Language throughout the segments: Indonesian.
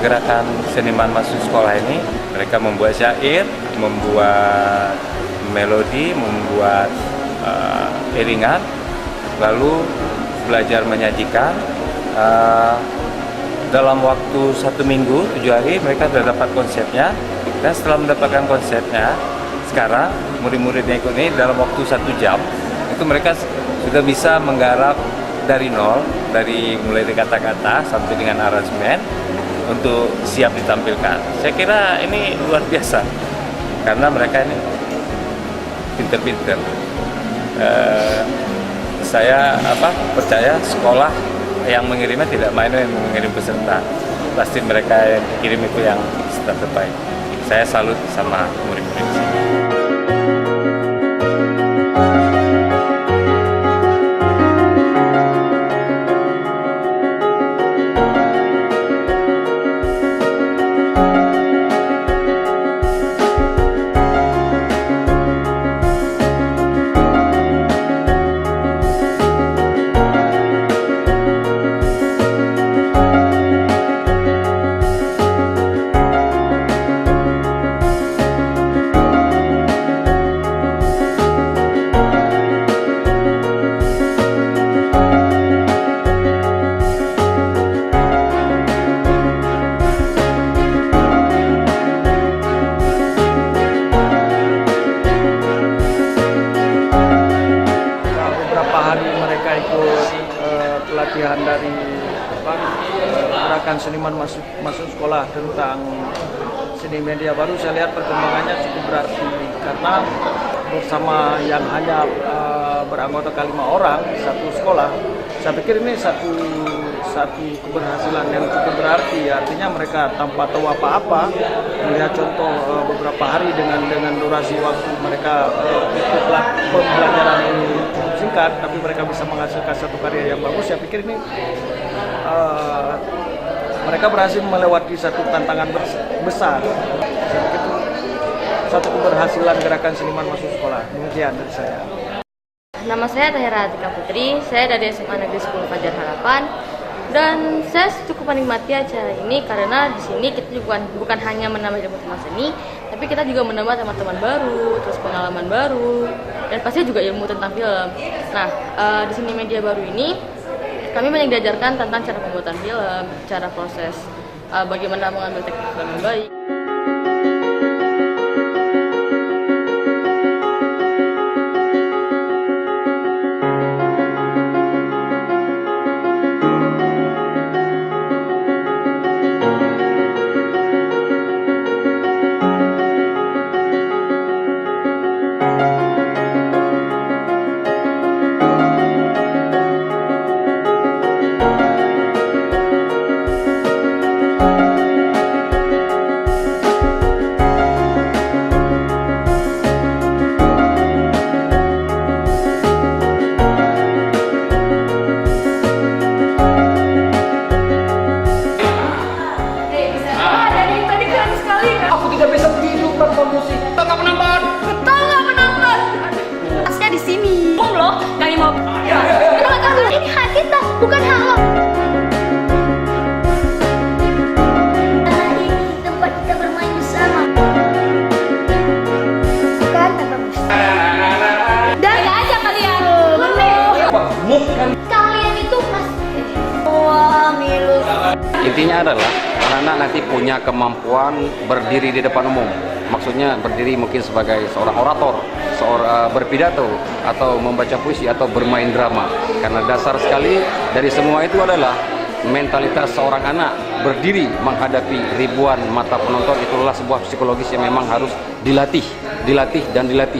gerakan seniman masuk sekolah ini, mereka membuat syair, membuat melodi, membuat iringan, lalu belajar menyajikan. Dalam waktu 1 minggu, 7 hari, mereka sudah dapat konsepnya. Dan setelah mendapatkan konsepnya, sekarang murid-muridnya ikut ini dalam waktu 1 jam, itu mereka sudah bisa menggarap dari nol, dari mulai dari kata-kata sampai dengan aransemen untuk siap ditampilkan. Saya kira ini luar biasa karena mereka ini pinter-pinter. Saya percaya sekolah yang mengirimnya tidak main-main mengirim peserta. Pasti mereka yang kirim itu yang terbaik. Saya salut sama murid-murid di sini. Mereka ikut pelatihan dari gerakan seniman masuk sekolah tentang seni media baru. Saya lihat perkembangannya cukup berarti karena bersama yang hanya beranggotakan 5 orang satu sekolah, saya pikir ini satu keberhasilan yang cukup berarti. Artinya mereka tanpa tahu apa-apa melihat contoh beberapa hari dengan durasi waktu mereka ikut pembelajaran ini cukup singkat, tapi mereka bisa menghasilkan satu karya yang bagus. Saya pikir ini mereka berhasil melewati satu tantangan besar. Saya pikir itu satu keberhasilan gerakan seniman masuk sekolah. Demikian dari saya. Nama saya Tahira Atika Putri, saya dari SMA Negeri 10 Fajar Harapan. Dan saya cukup menikmati acara ini karena di sini kita juga bukan hanya menambah ilmu tentang seni, tapi kita juga menambah teman-teman baru, terus pengalaman baru, dan pasti juga ilmu tentang film. Nah, di seni media baru ini kami banyak diajarkan tentang cara pembuatan film, cara proses bagaimana mengambil teknik film yang baik. Ini hak kita, bukan hak lo. Ini tempat kita bermain bersama. Bukan bagus. Dan aja kalian. Kalian itu mas. Wah, milu. Intinya adalah anak-anak nanti punya kemampuan berdiri di depan umum. Maksudnya berdiri mungkin sebagai seorang orator, seorang berpidato, atau membaca puisi, atau bermain drama. Karena dasar sekali dari semua itu adalah mentalitas seorang anak berdiri menghadapi ribuan mata penonton. Itulah sebuah psikologis yang memang harus dilatih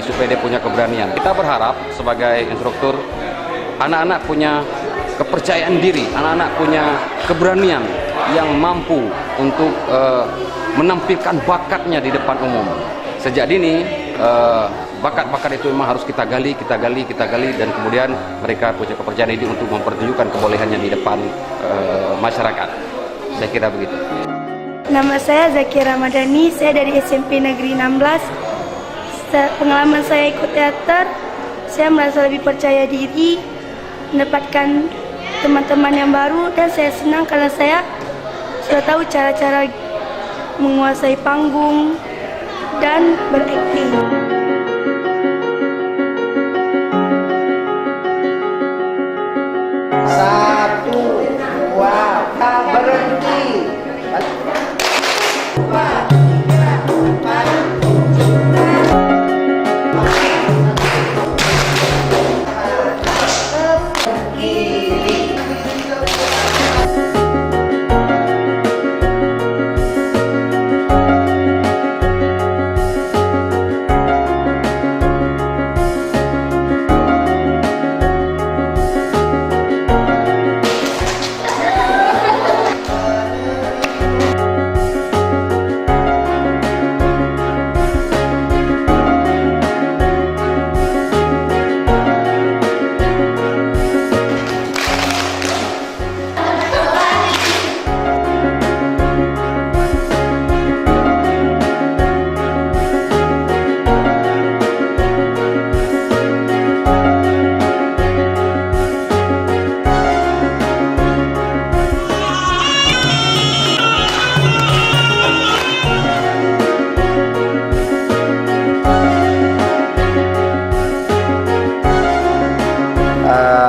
supaya dia punya keberanian. Kita berharap sebagai instruktur, anak-anak punya kepercayaan diri, anak-anak punya keberanian yang mampu untuk menampilkan bakatnya di depan umum. Sejak dini bakat-bakat itu memang harus kita gali, dan kemudian mereka punya kepercayaan diri untuk mempertunjukkan kebolehannya di depan masyarakat. Saya kira begitu. Nama saya Zakia Ramadhani, saya dari SMP Negeri 16. Pengalaman saya ikut teater, saya merasa lebih percaya diri, mendapatkan teman-teman yang baru, dan saya senang karena saya sudah tahu cara-cara menguasai panggung dan berakting. Satu, dua, berhenti.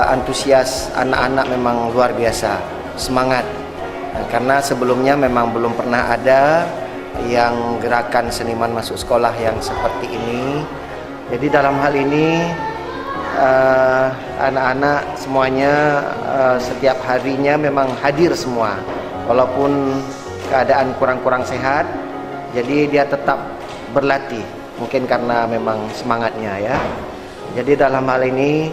Antusias anak-anak memang luar biasa, semangat. Karena sebelumnya memang belum pernah ada yang gerakan seniman masuk sekolah yang seperti ini. Jadi dalam hal ini anak-anak semuanya setiap harinya memang hadir semua. Walaupun keadaan kurang-kurang sehat, jadi dia tetap berlatih. Mungkin karena memang semangatnya ya. Jadi dalam hal ini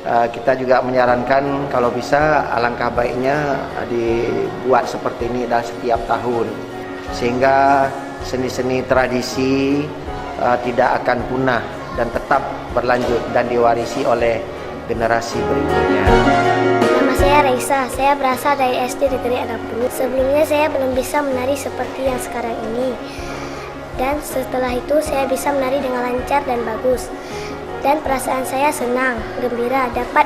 kita juga menyarankan kalau bisa alangkah baiknya dibuat seperti ini dalam setiap tahun, sehingga seni-seni tradisi tidak akan punah dan tetap berlanjut dan diwarisi oleh generasi berikutnya. Nama saya Reisa, saya berasal dari SD Negeri 60. Sebelumnya saya belum bisa menari seperti yang sekarang ini. Dan setelah itu saya bisa menari dengan lancar dan bagus. Dan perasaan saya senang, gembira dapat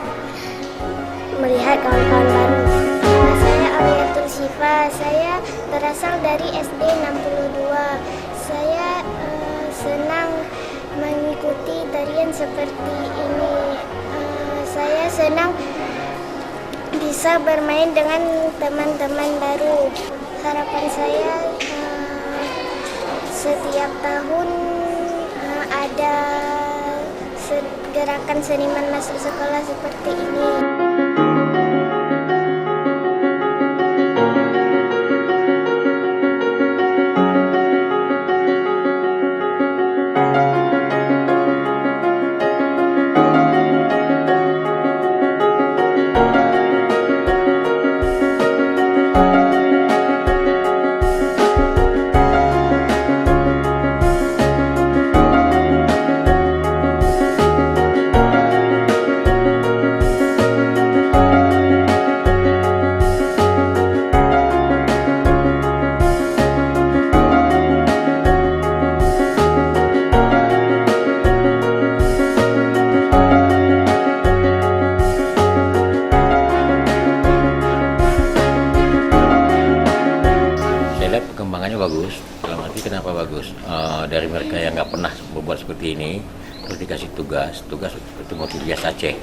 melihat kawan-kawan baru. Nama saya Aliatul Syifa, saya berasal dari SD 62. Saya senang mengikuti tarian seperti ini. Saya senang bisa bermain dengan teman-teman baru. Harapan saya setiap tahun ada gerakan seniman masuk sekolah seperti ini. Perkembangannya bagus. Dalam arti kenapa bagus? Dari mereka yang nggak pernah membuat seperti ini, terus dikasih tugas seperti motif bias Aceh.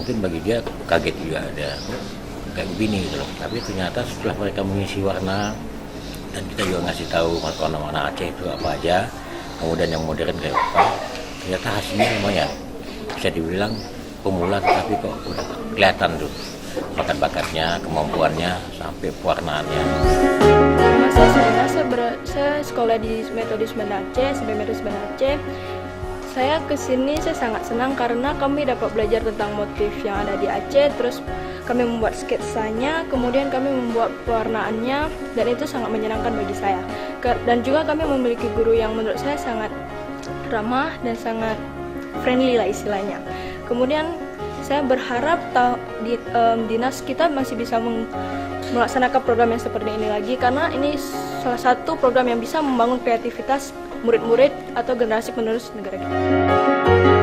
Mungkin bagi dia kaget juga, ada kayak begini gitu loh. Tapi ternyata setelah mereka mengisi warna dan kita juga ngasih tahu warna-warna Aceh itu apa aja, kemudian yang modern kayak apa, ternyata hasilnya lumayan. Bisa dibilang pemula, tapi kok udah kelihatan tuh bakat-bakatnya, kemampuannya, sampai pewarnaannya. Saya sekolah di Metodis Banda Aceh, SMP Metodis Banda Aceh. Saya kesini saya sangat senang karena kami dapat belajar tentang motif yang ada di Aceh, terus kami membuat sketsanya, kemudian kami membuat pewarnaannya, dan itu sangat menyenangkan bagi saya. Dan juga kami memiliki guru yang menurut saya sangat ramah dan sangat friendly lah istilahnya. Kemudian saya berharap dinas kita masih bisa melaksanakan program yang seperti ini lagi, karena ini salah satu program yang bisa membangun kreativitas murid-murid atau generasi penerus negara kita.